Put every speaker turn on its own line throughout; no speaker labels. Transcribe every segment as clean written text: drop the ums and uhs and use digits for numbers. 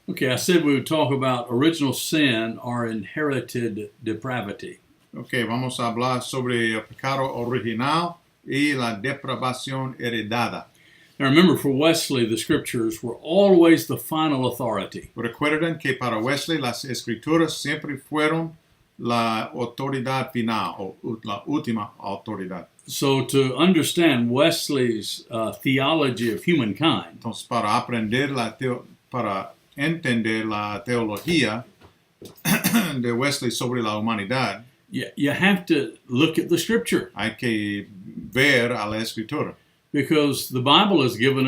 Okay, I said we would talk about original sin or inherited depravity.
Ok, vamos a hablar sobre el pecado original y la depravación heredada.
Now remember, for Wesley, the scriptures were always the final authority.
Recuerden que para Wesley las escrituras siempre fueron la autoridad final o la última autoridad.
So to understand Wesley's theology of humankind,
Entonces, para entender la teología de Wesley sobre la humanidad,
you have to look at the scripture,
hay que ver a la escritura.
because the Bible is given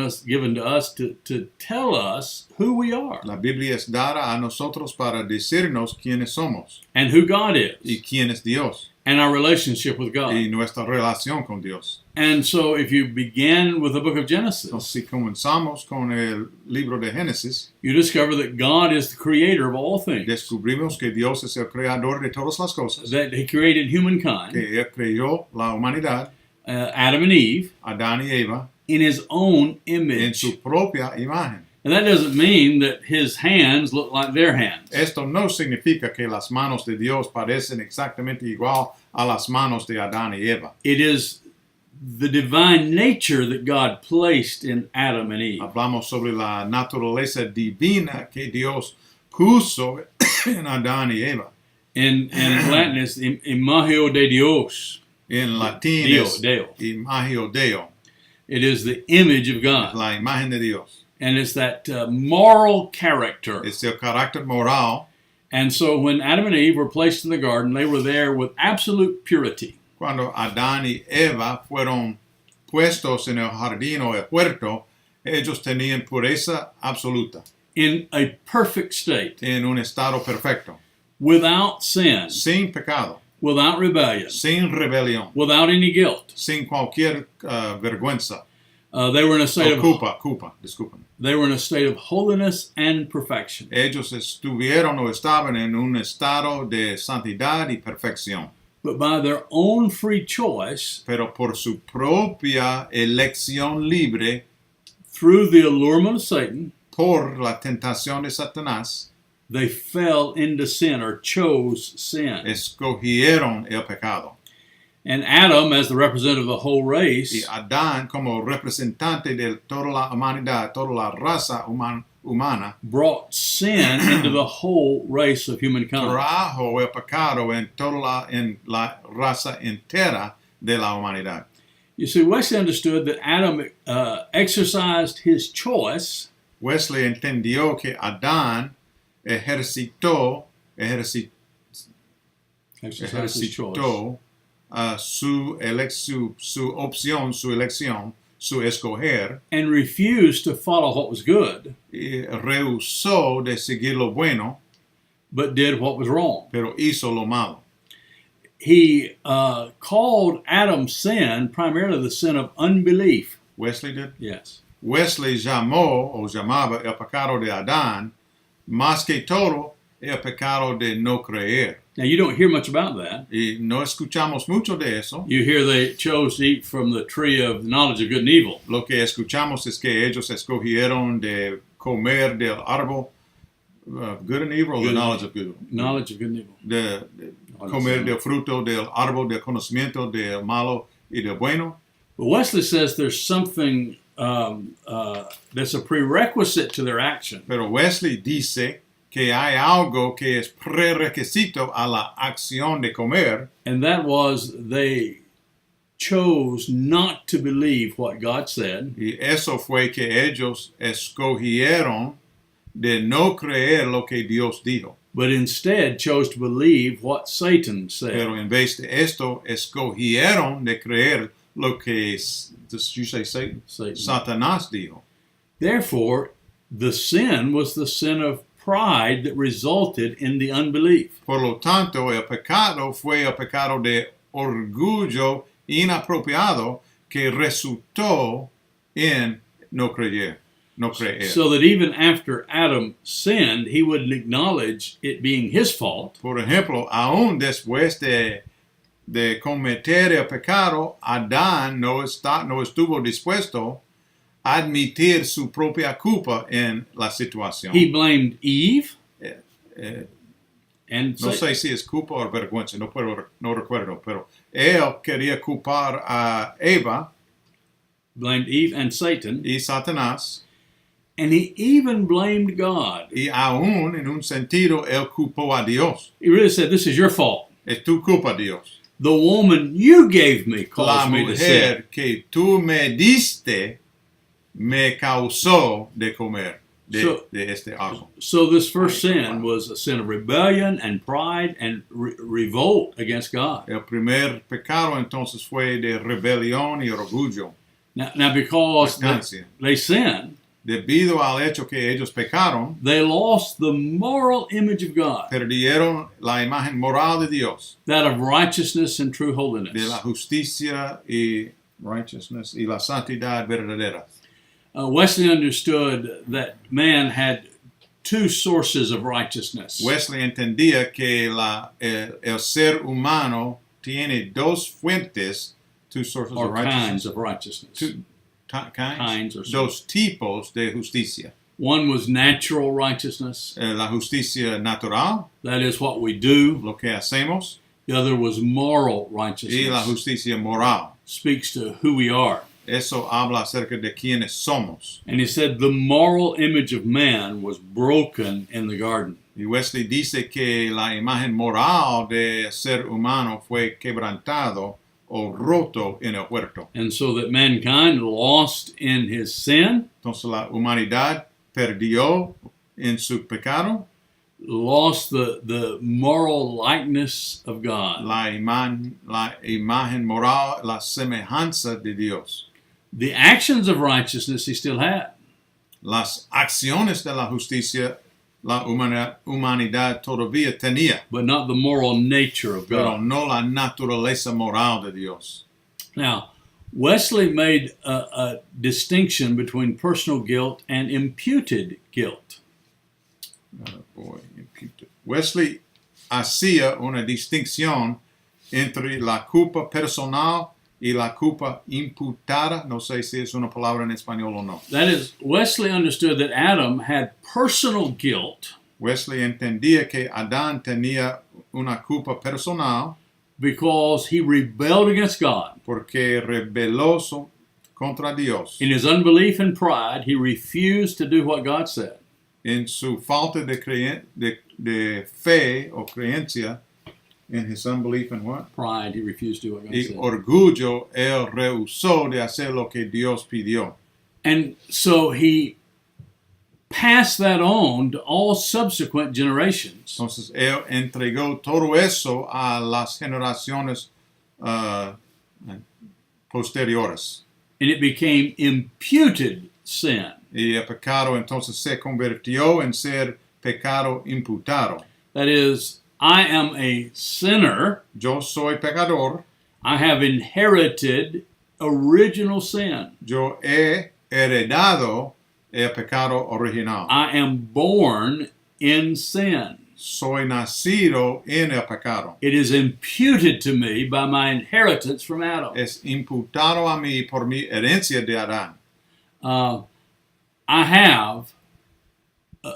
to us to tell us who we are
La Biblia es dada a nosotros para decirnos quiénes somos
and who God is
y quién es Dios
and our relationship with God.
y nuestra relación con Dios.
And so if you begin with the book of Genesis,
Entonces, si comenzamos con el libro de Génesis,
you discover that God is the creator of all things,
descubrimos que Dios es el creador de todas las cosas,
that He created humankind,
que Él creó la humanidad,
Adam and Eve,
Adán y Eva,
in His own
en
image.
su propia imagen.
And that doesn't mean that His hands look like their hands.
Esto no significa que las manos de Dios parecen exactamente igual a las manos de Adán y Eva.
It is the divine nature that God placed in Adam and Eve.
Hablamos sobre la naturaleza divina que Dios puso en Adán y Eva.
In Latin, it's imago de Dios.
En latín es
Deo.
imago Deo,
It is the image of God.
la imagen de Dios.
And it's that moral character.
Es el carácter moral.
And so when Adam and Eve were placed in the garden, they were there with absolute purity.
Cuando Adán y Eva fueron puestos en el jardín o el huerto, ellos tenían pureza absoluta,
In a perfect state,
en un estado perfecto,
without sin,
sin pecado,
without rebellion,
sin rebelión,
without any guilt.
sin cualquier vergüenza.
They were in a state of
Disculpen.
They were in a state of holiness and perfection.
Ellos estuvieron o estaban en un estado de santidad y perfección,
But by their own free choice,
pero por su propia elección libre,
through the allurement of Satan,
por la tentación de Satanás,
they fell into sin or chose sin.
escogieron el pecado.
And Adam, as the representative of the whole
Y
race,
Adán, como representante de toda la humanidad, toda la raza humana,
brought sin into the whole race of humankind.
trajo el pecado en la raza entera de la humanidad.
You see, Wesley understood that Adam exercised his choice
Wesley entendió que Adán ejercitó su elección, su escoger,
and refused to follow what was good,
y rehusó de seguir lo bueno,
but did what was wrong.
pero hizo lo malo.
He called Adam's sin primarily the sin of unbelief.
Wesley did.
Yes.
Wesley llamaba el pecado de Adán, más que todo, el pecado de no creer.
Now, you don't hear much about that.
Y no escuchamos mucho de eso.
You hear they chose to eat from the tree of the knowledge of good and evil.
Lo que escuchamos es que ellos escogieron de comer del árbol good and evil, the knowledge of good.
Knowledge of good and evil.
De comer del fruto del árbol del conocimiento del malo y del bueno.
But Wesley says there's something that's a prerequisite to their action.
Pero Wesley dice que hay algo que es prerequisito a la acción de comer,
And that was they chose not to believe what God said,
y eso fue que ellos escogieron de no creer lo que Dios dijo,
but instead chose to believe what Satan said.
pero en vez de esto escogieron de creer lo que did you say Satan?
Satan.
Satanás dijo.
Therefore, the sin was the sin of pride that resulted in the unbelief.
Por lo tanto, el pecado fue el pecado de orgullo inapropiado que resultó en no creer.
So that even after Adam sinned, he wouldn't acknowledge it being his fault.
Por ejemplo, aún después de de cometer el pecado, Adán no estuvo dispuesto a admitir su propia culpa en la situación.
He blamed Eve. And
No sé si es culpa o vergüenza, no recuerdo, pero él quería culpar a Eva
blamed Eve and Satan.
y Satanás,
And he even blamed God.
y aún en un sentido él culpó a Dios.
He really said, this is your fault.
Es tu culpa, Dios.
The woman you gave me
La
caused me to sin.
mujer que tú me diste me causó de comer de este árbol.
So this first sin was a sin of rebellion and pride and revolt against God.
El primer pecado entonces fue de rebelión y orgullo.
Now because
Vacancia.
they sinned,
Debido al hecho que ellos pecaron,
they lost the moral image of God,
perdieron la imagen moral de Dios,
that of righteousness and true holiness.
de la justicia y righteousness y la santidad verdadera.
Wesley understood that man had two sources of righteousness.
Wesley entendía que el ser humano tiene dos fuentes, two sources
or
of righteousness,
kinds of righteousness. Kinds or
dos tipos de justicia.
One was natural righteousness.
La justicia natural,
That is what we do.
lo que hacemos,
The other was moral
y la
righteousness.
justicia moral.
Speaks to who we are.
Eso habla acerca de quiénes somos.
And he said the moral image of man was broken in the garden.
Y Wesley dice que la imagen moral del ser humano fue quebrantado o roto en el huerto.
And so that mankind lost in his sin,
Entonces la humanidad perdió en su pecado
lost the moral likeness of God.
la imagen moral, la semejanza de Dios.
The actions of righteousness he still had.
Las acciones de la justicia la humanidad todavía tenía,
But not the moral nature of
pero
God.
no la naturaleza moral de Dios.
Now, Wesley made a distinction between personal guilt and imputed guilt.
Wesley hacía una distinción entre la culpa personal y la culpa imputada. No sé si es una palabra en español o no.
That is, Wesley understood that Adam had personal guilt
Wesley entendía que Adán tenía una culpa personal
because he rebelled against God.
porque rebeló contra Dios.
In his unbelief and pride, he refused to do what God said.
En su falta de fe o creencia, in his unbelief and what?
Pride, he refused to do what God
Y
said.
orgullo, él rehusó de hacer lo que Dios pidió.
And so he passed that on to all subsequent generations.
Entonces, él entregó todo eso a las generaciones posteriores.
And it became imputed sin.
Y el pecado entonces se convirtió en ser pecado imputado.
That is, I am a sinner.
Yo soy pecador.
I have inherited original sin.
Yo he heredado el pecado original.
I am born in sin.
Soy nacido en el pecado.
It is imputed to me by my inheritance from Adam.
Es imputado a mí por mi herencia de Adán.
I have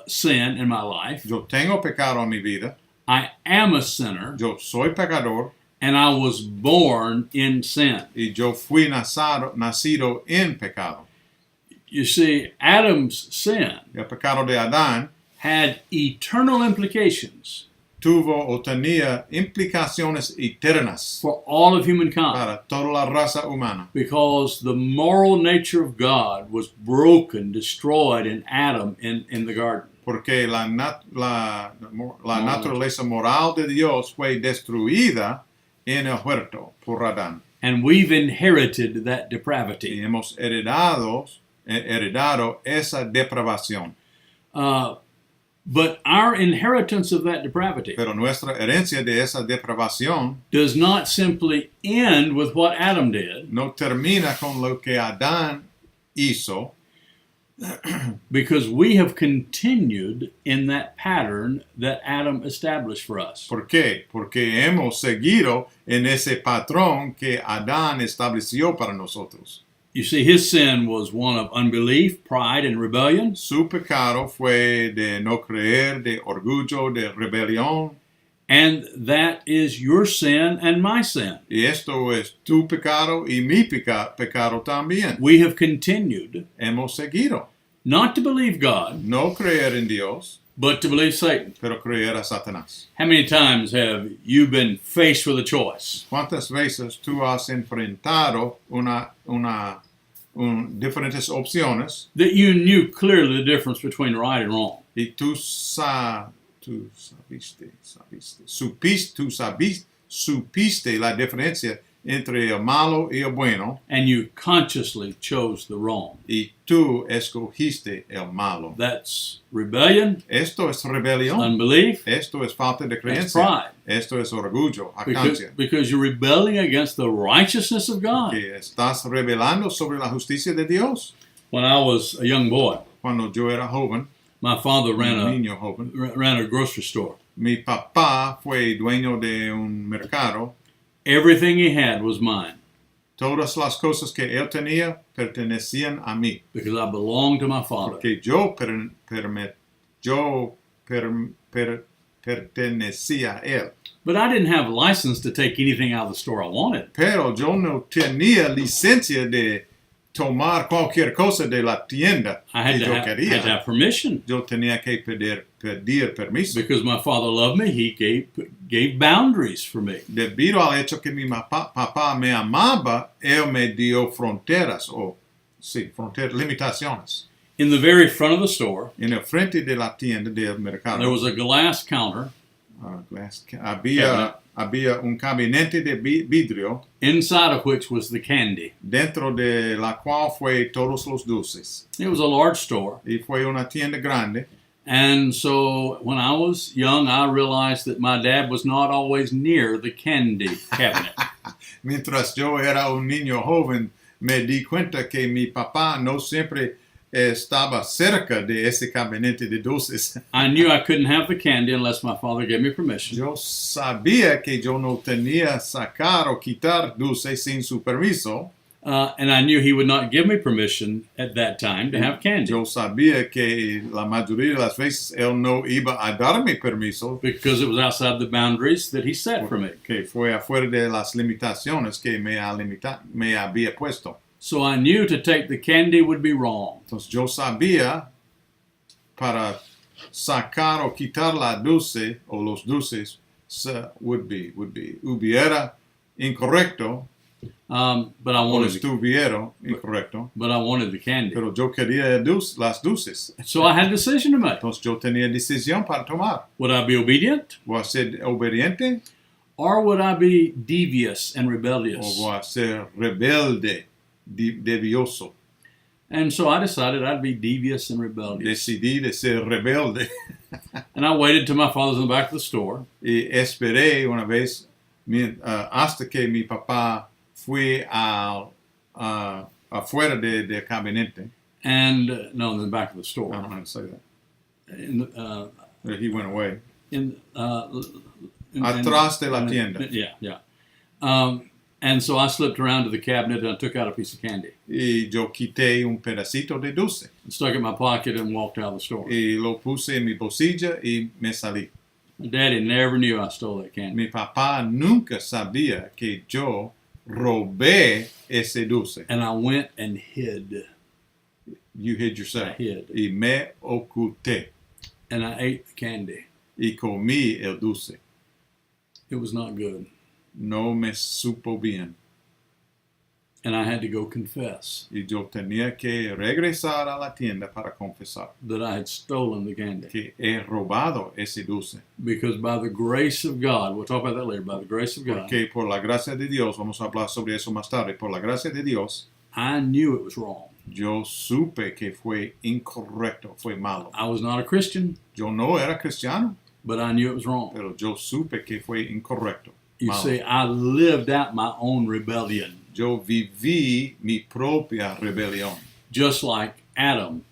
sin in my life.
Yo tengo pecado en mi vida.
I am a sinner,
Yo soy pecador.
and I was born in sin.
Y yo fui nacido en pecado.
You see, Adam's sin
El pecado de Adán
had eternal implications
tuvo o tenía implicaciones eternas
for all of humankind
para toda la raza humana.
because the moral nature of God was broken, destroyed in Adam in the garden.
Porque la naturaleza moral de Dios fue destruida en el huerto por Adán.
And we've inherited that
Y
depravity.
hemos heredado esa depravación.
But our inheritance of that depravity
Pero nuestra herencia de esa depravación
does not simply end with what Adam did,
no termina con lo que Adán hizo,
Because we have continued in that pattern that Adam established for us.
¿Por qué? Porque hemos seguido en ese patrón que Adán estableció para nosotros.
You see, his sin was one of unbelief, pride, and rebellion.
Su pecado fue de no creer, de orgullo, de rebelión.
And that is your sin and my sin.
Y esto es tu pecado y mi pecado también.
We have continued
Hemos seguido.
not to believe God,
No creer en Dios,
but to believe Satan.
pero creer a Satanás.
How many times have you been faced with a choice?
¿Cuántas veces tú has enfrentado diferentes opciones
That you knew clearly the difference between right and wrong.
y supiste la diferencia entre el malo y el bueno
And you consciously chose the wrong.
y tú escogiste el malo?
That's rebellion,
Esto es rebelión.
unbelief,
Esto es falta de
that's
creencia.
pride.
Esto es orgullo,
Because,
arrogancia.
because you're rebelling against the righteousness of God.
Que estás rebelando sobre la justicia de Dios.
When I was a young boy,
Cuando yo era joven,
my father ran
un
a
niño joven,
grocery store.
mi papá fue dueño de un mercado.
Everything he had was mine
Todas las cosas que él tenía pertenecían a mí,
because I belonged to my father.
porque pertenecía a él.
But I didn't have a license to take anything out of the store I wanted.
Pero yo no tenía licencia de tomar cualquier cosa de la tienda
I had
que
to
yo
have,
quería.
had to have permission.
Yo tenía que pedir permiso.
Because my father loved me, he gave boundaries for me.
Debido al hecho que mi papá me amaba, él me dio fronteras, limitaciones.
In the very front of the store,
En el frente de la tienda del
there
mercado
was a glass counter.
había un gabinete de vidrio
Inside of which was the candy.
dentro de la cual fue todos los dulces.
It was a large store.
Y fue una tienda grande.
And so when I was young, I realized that my dad was not always near the candy cabinet.
Mientras yo era un niño joven, me di cuenta que mi papá no siempre estaba cerca de ese gabinete de dulces.
I knew I couldn't have the candy unless my father gave me permission.
Yo sabía que yo no tenía sacar o quitar dulces sin su permiso.
And I knew he would not give me permission at that time to have candy
Yo sabía que la mayoría de las veces él no iba a darme permiso,
because it was outside the boundaries that he set for me.
que fue afuera de las limitaciones que me había puesto.
So I knew to take the candy would be wrong.
Entonces yo sabía para sacar o quitar la dulce o los dulces hubiera incorrecto
But I
o
wanted
estuviera incorrecto,
but I wanted the candy.
pero yo quería las dulces.
So I had a decision to make.
Entonces yo tenía decisión para tomar.
Would I be obedient
¿Voy a ser obediente
or would I be devious and
o
rebellious?
voy a ser rebelde, devioso?
And so I decided I'd be devious and rebellious.
Decidí de ser rebelde
And I waited till my father's in the back of the store.
y esperé una vez hasta que mi papá fue afuera del gabinete.
And no, in the back of the
I
store.
don't know how to say that.
In,
He went away.
in,
Atrás de la tienda.
Yeah. And so I slipped around to the cabinet and I took out a piece of candy.
Y yo quité un pedacito de dulce
Stuck it in my pocket and walked out of the store.
y lo puse en mi bolsilla y me salí.
My daddy never knew I stole that candy.
Mi papá nunca sabía que yo robé ese dulce.
And I went and hid.
You hid
I
yourself.
hid.
Y me oculté
And I ate the candy.
y comí el dulce.
It was not good.
No me supo bien.
And I had to go confess
Y yo tenía que regresar a la tienda para confesar
that I had stolen the candy.
que he robado ese dulce.
Because by the grace of God, we'll talk about that later, by the grace of God,
Porque por la gracia de Dios, vamos a hablar sobre eso más tarde, por la gracia de Dios,
I knew it was wrong.
yo supe que fue incorrecto, fue malo.
I was not a Christian,
Yo no era cristiano,
but I knew it was wrong.
pero yo supe que fue incorrecto.
You
malo.
see, I lived out my own rebellion,
Yo viví mi propia rebelión,
just like Adam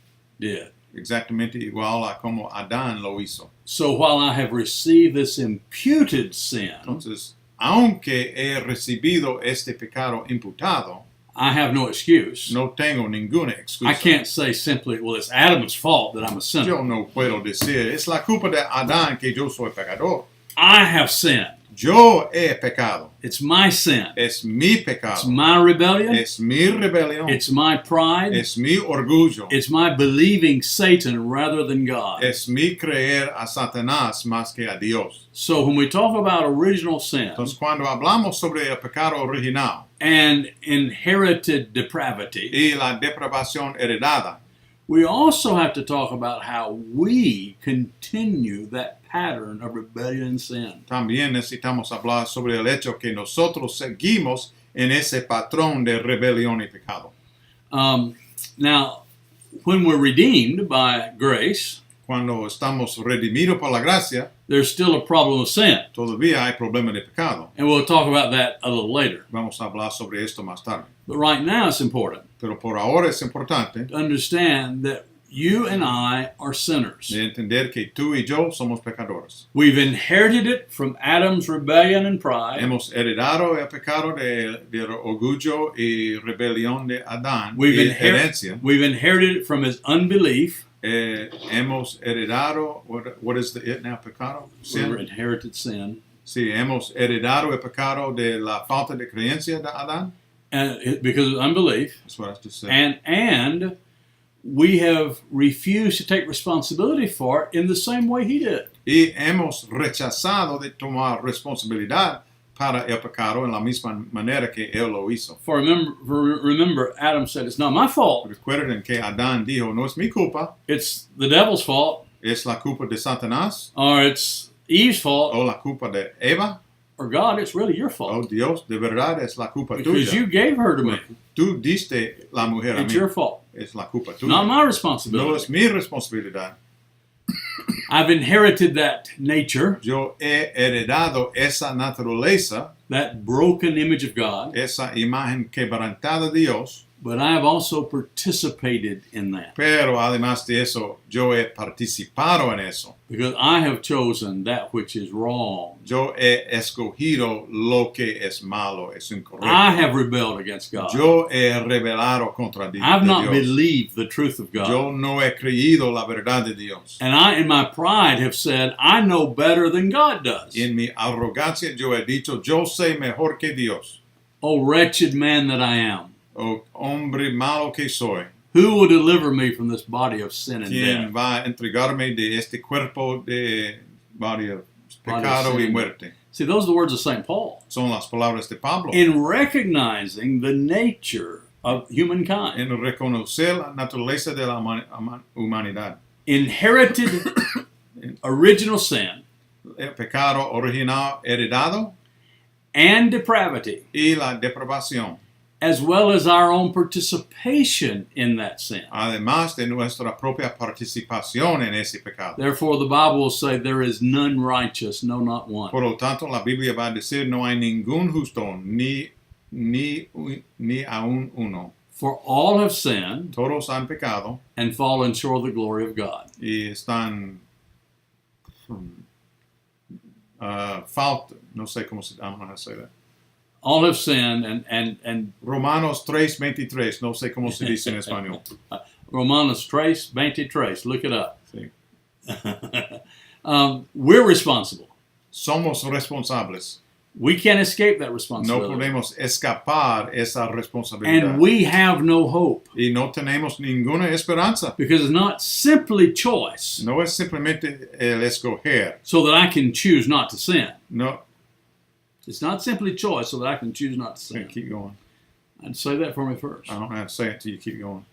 did.
exactamente igual a como Adán lo hizo.
So while I have received this imputed sin,
Entonces, aunque he recibido este pecado imputado,
I have no excuse.
no tengo ninguna excusa.
I can't say simply, well, it's Adam's fault that I'm a sinner.
Yo no puedo decir, es la culpa de Adán que yo soy pecador.
I have sinned.
Yo he pecado.
It's my sin.
Es mi
It's
pecado.
my rebellion.
Es mi rebelión.
It's my pride.
Es mi orgullo.
It's my believing Satan rather than God.
Es mi creer a Satanás más que a Dios.
So when we talk about original sin
Entonces, cuando hablamos sobre el pecado original
and inherited depravity,
y la depravación heredada,
we also have to talk about how we continue that pattern of rebellion and sin.
también necesitamos hablar sobre el hecho que nosotros seguimos en ese patrón de rebelión y pecado.
Now, when we're redeemed by grace,
Cuando estamos redimidos por la gracia,
there's still a problem of sin.
todavía hay problema de pecado.
And we'll talk about that a little later.
Vamos a hablar sobre esto más tarde.
But right now it's important
Pero por ahora es importante
to understand that you and I are sinners.
de entender que tú y yo somos pecadores.
We've inherited it from Adam's rebellion and pride.
Hemos heredado el pecado del orgullo y rebelión de Adán
We've,
y herencia.
we've inherited it from his unbelief.
Hemos heredado, what is the it now, pecado?
Or
Sin.
inherited sin.
Sí, hemos heredado el pecado de la falta de creencia de Adán.
Because of unbelief.
That's what I just said.
And we have refused to take responsibility for it in the same way he did.
Y hemos rechazado de tomar responsabilidad para el pecado en la misma manera que él lo hizo.
For remember, Adam said, it's not my fault.
Recuerden que Adán dijo, no es mi culpa,
It's the devil's fault,
es la culpa de Satanás,
or it's Eve's fault,
o la culpa de Eva,
or God, it's really your
o
fault.
Dios, de verdad es la culpa
Because
tuya.
you gave her to me.
Tú diste la mujer a
It's
mí,
your fault.
es la culpa tuya.
Not my
No
responsibility.
es mi responsabilidad.
I've inherited that nature,
Yo he heredado esa naturaleza,
that broken image of God,
esa imagen quebrantada de Dios,
but I have also participated in that
pero además de eso, yo he participado en eso.
because I have chosen that which is wrong.
Yo he escogido lo que es malo, es incorrecto.
I have rebelled against God.
Yo he rebelado contra
I've not
Dios.
believed the truth of God.
Yo no he creído la verdad de Dios.
And I, in my pride, have said, I know better than God does.
En mi arrogancia yo he dicho, yo sé mejor que Dios.
Oh, wretched man that I am.
Oh, hombre malo que soy.
Who will deliver me from this body of sin and
¿Quién
death?
va a entregarme de este cuerpo de varios
Body of
pecado y
sin.
muerte?
See, those are the words of St. Paul.
Son las palabras de Pablo.
In recognizing the nature of humankind,
En reconocer la naturaleza de la humanidad.
inherited original sin
El pecado original heredado
and depravity,
y la depravación.
as well as our own participation in that sin.
Además de nuestra propia participación en ese pecado.
Therefore, the Bible will say, there is none righteous, no, not one.
Por lo tanto, la Biblia va a decir, no hay ningún justo, ni aún uno.
For all have sinned
Todos han pecado
and fallen short of the glory of God.
y están falta, no sé cómo se llama that.
All have sinned and
Romanos 3:23, no sé cómo se dice en español.
Romanos 3:23, look it up.
Sí.
We're responsible.
Somos responsables.
We can't escape that
No
responsibility.
podemos escapar esa responsabilidad.
And we have no hope
Y no tenemos ninguna esperanza.
because it's not simply choice
No es simplemente el escoger.
so that I can choose not to sin.
No,
It's not simply choice so that I can choose not to sin.
keep going.
I'd say that for me first.
I don't have to say it till you keep going.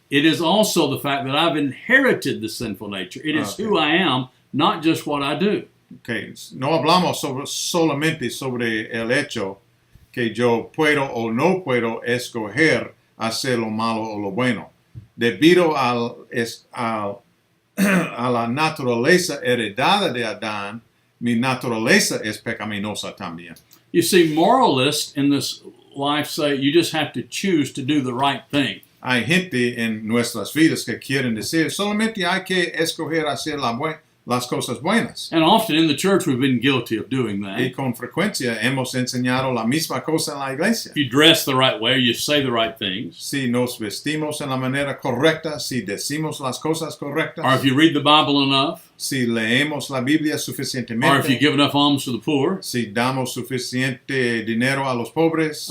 It is also the fact that I've inherited the sinful nature. It is
Okay.
who I am, not just what I do.
Okay. No hablamos solamente sobre el hecho que yo puedo o no puedo escoger hacer lo malo o lo bueno. Debido a la naturaleza heredada de Adán, mi naturaleza es pecaminosa también.
You see, moralists in this life say you just have to choose to do the right thing.
Hay gente en nuestras vidas que quieren decir, solamente hay que escoger hacer las cosas buenas.
And often in the church we've been guilty of doing that.
Y con frecuencia hemos enseñado la misma cosa en la iglesia.
If you dress the right way, you say the right things.
Si nos vestimos en la manera correcta, si decimos las cosas correctas,
Or if you read the Bible enough.
si leemos la Biblia
Or if you
suficientemente,
give enough alms to the poor.
si damos suficiente dinero a los pobres,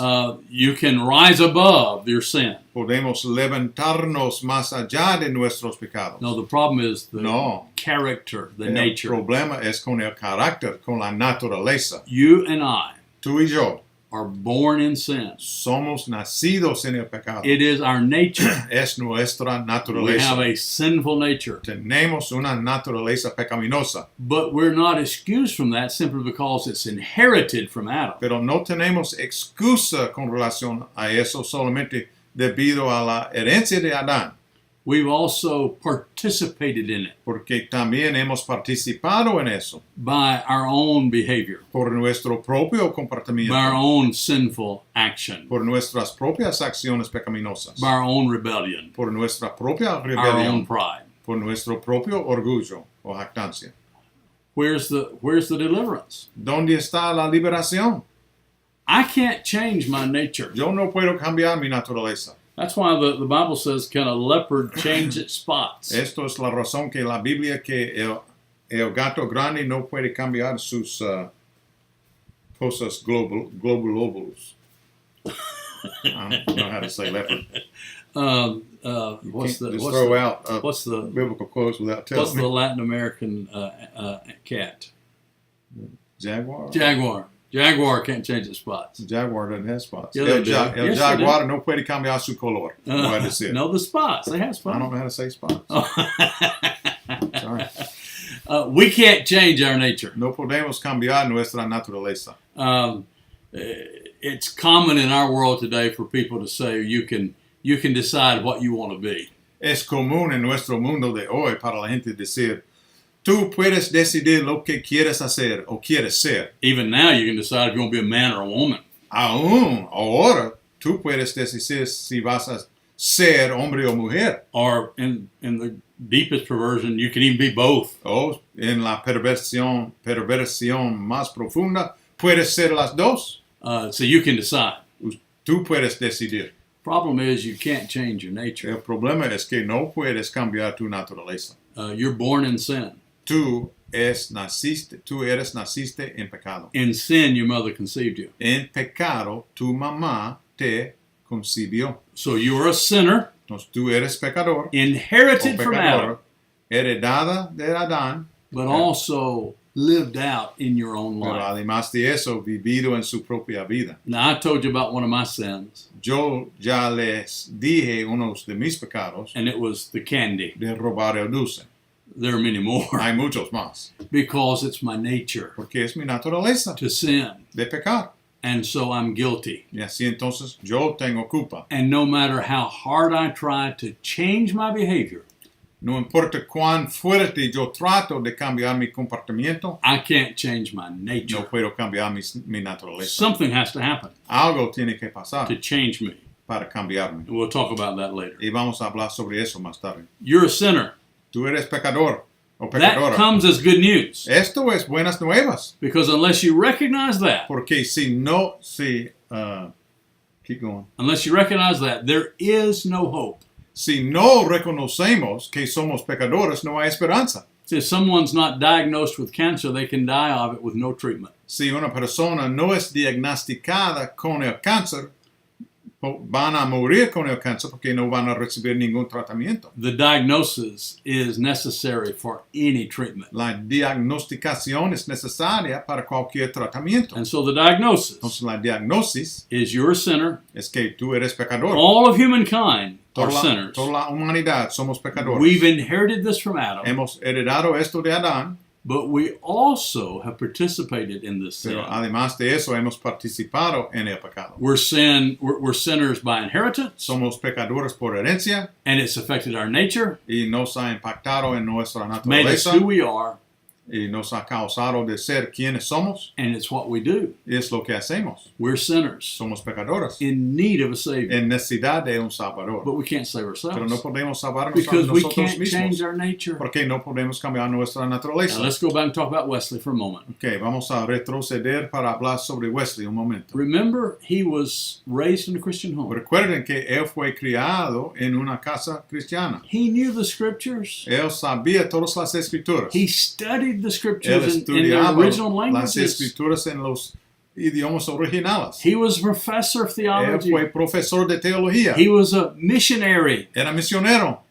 You can rise above your sin.
podemos levantarnos más allá de nuestros pecados.
No, the problem is the
No.
character, the
El
nature.
problema es con el carácter, con la naturaleza.
You and I
Tú y yo
are born in sin.
somos nacidos en el pecado.
It is our nature.
Es nuestra
We
naturaleza.
have a sinful nature.
Tenemos una naturaleza pecaminosa,
But we're not excused from that simply because it's inherited from Adam.
pero no tenemos excusa con relación a eso solamente debido a la herencia de Adán,
We've also participated in it
porque también hemos participado en eso
by our own behavior,
por nuestro propio
by our
comportamiento,
own sinful action,
por nuestras propias acciones pecaminosas,
by our own rebellion,
por nuestra propia
our own
rebelión,
pride.
por nuestro propio orgullo o jactancia.
Where's the deliverance?
¿Dónde está la liberación?
I can't change my nature.
Yo no puedo cambiar mi naturaleza.
That's why the Bible says, can a leopard change its spots?
Esto es la razón que la Biblia que el gato grande no puede cambiar sus cosas globulous. I don't know how to say leopard.
What's
Just throw out
what's the
biblical quotes without
what's
telling
the
me.
Latin American cat?
Jaguar?
Jaguar. Jaguar can't change its spots.
Jaguar doesn't have spots.
Yeah, they
el
do.
ja- el
Yes, they
jaguar no puede cambiar su color. Voy a decir.
No, the spots. They have spots.
I don't know how to say spots. Sorry.
We can't change our nature.
No podemos cambiar nuestra naturaleza.
It's common in our world today for people to say you can decide what you want to be.
Es común en nuestro mundo de hoy para la gente decir, tú puedes decidir lo que quieres hacer o quieres ser.
Even now, you can decide if you want to be a man or a woman.
Aún ahora, tú puedes decidir si vas a ser hombre o mujer.
Or in the deepest perversion, you can even be both.
O en la perversión más profunda, puedes ser las dos.
So you can decide.
Tú puedes decidir.
Problem is you can't change your nature.
El problema es que no puedes cambiar tu naturaleza.
You're born in sin.
Tú eres naciste en pecado.
In sin, your mother conceived you.
En pecado, tu mamá te concibió.
So you are a sinner,
Entonces tú eres pecador,
inherited
o
from Adam,
pecadora, heredada de Adán,
but also lived out in your own
pero
life.
además de eso, vivido en su propia vida.
Now, I told you about one of my sins,
Yo ya les dije unos de mis pecados
and it was the candy.
de robar el dulce.
There are many more
Hay muchos más,
because it's my nature
porque es mi naturaleza
to sin,
de pecar.
and so I'm guilty.
Y así entonces yo tengo culpa.
And no matter how hard I try to change my behavior,
No importa cuán fuerte yo trato de cambiar mi comportamiento,
I can't change my
no
nature.
puedo cambiar mi naturaleza.
Something has to happen
Algo tiene que pasar
to change me.
para cambiarme.
And we'll talk about that later.
Y vamos a hablar sobre eso más tarde.
You're a sinner.
Tú eres pecador o
That
pecadora.
comes as good news.
Esto es buenas nuevas.
Because unless you recognize that,
Porque keep going.
unless you recognize that, there is no hope.
Si no reconocemos que somos pecadores, no hay esperanza.
See, if someone's not diagnosed with cancer, they can die of it with no treatment.
Si una persona no es diagnosticada con el cáncer, van a morir con el cáncer porque no van a recibir ningún tratamiento.
The diagnosis is necessary for any treatment.
La diagnosticación es necesaria para cualquier tratamiento.
And so the diagnosis
Entonces la diagnosis
is you're a sinner.
es que tú eres pecador.
All of humankind are
Toda
sinners.
la humanidad somos pecadores.
We've inherited this from Adam,
Hemos heredado esto de Adán,
but we also have participated in this sin.
pero además de eso hemos participado en el pecado.
We're sinners by inheritance,
Somos pecadores por herencia
and it's affected our nature,
y nos ha impactado en nuestra
made us
naturaleza.
who we are,
y nos ha causado de ser quienes somos,
and it's what we do.
es lo que hacemos.
We're sinners
Somos pecadores
in need of a Savior,
en necesidad de un Salvador.
but we can't save
Pero no
ourselves
podemos salvarnos a
because we
nosotros
can't
mismos
change our nature.
porque no podemos cambiar nuestra
Now
naturaleza.
let's go back and talk about Wesley for a moment.
Ok, vamos a retroceder para hablar sobre Wesley un momento.
Remember, he was raised in a Christian home.
Recuerden que él fue criado en una casa cristiana.
He knew the scriptures.
Él sabía todas las escrituras.
He studied the
Él
scriptures in their
estudiaba
original
las
languages.
escrituras en los idiomas originales.
He was a professor of
Él
theology.
fue profesor de teología.
He was a missionary,
Era misionero,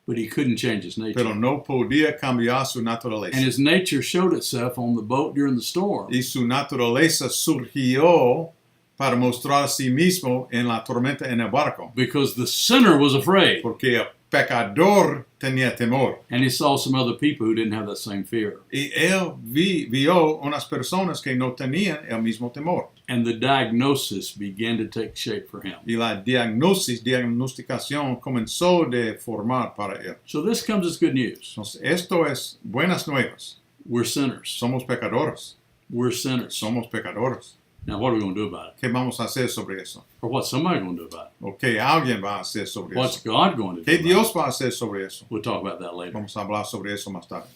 but he couldn't change his nature.
pero no podía cambiar su naturaleza.
And his nature showed itself on the boat during the storm.
Y su naturaleza surgió para mostrar a sí mismo en la tormenta en el barco.
Because the sinner was afraid.
Porque el pecador tenía temor.
And he saw some other people who didn't have that same fear.
Y él vio unas personas que no tenían el mismo temor.
And the diagnosis began to take shape for him.
Y la diagnosticación comenzó de formar para él.
So this comes as good news.
Entonces, esto es buenas nuevas.
We're sinners.
Somos pecadores.
We're sinners.
Somos pecadores.
Now what are we going to do about it?
¿Qué vamos a hacer sobre eso?
Or what's somebody going to do about it?
¿O qué alguien va a hacer sobre
What's
eso?
God going to do
¿Qué
about it?
Dios va a hacer sobre eso?
We'll talk about that later.
Vamos a hablar sobre eso más tarde.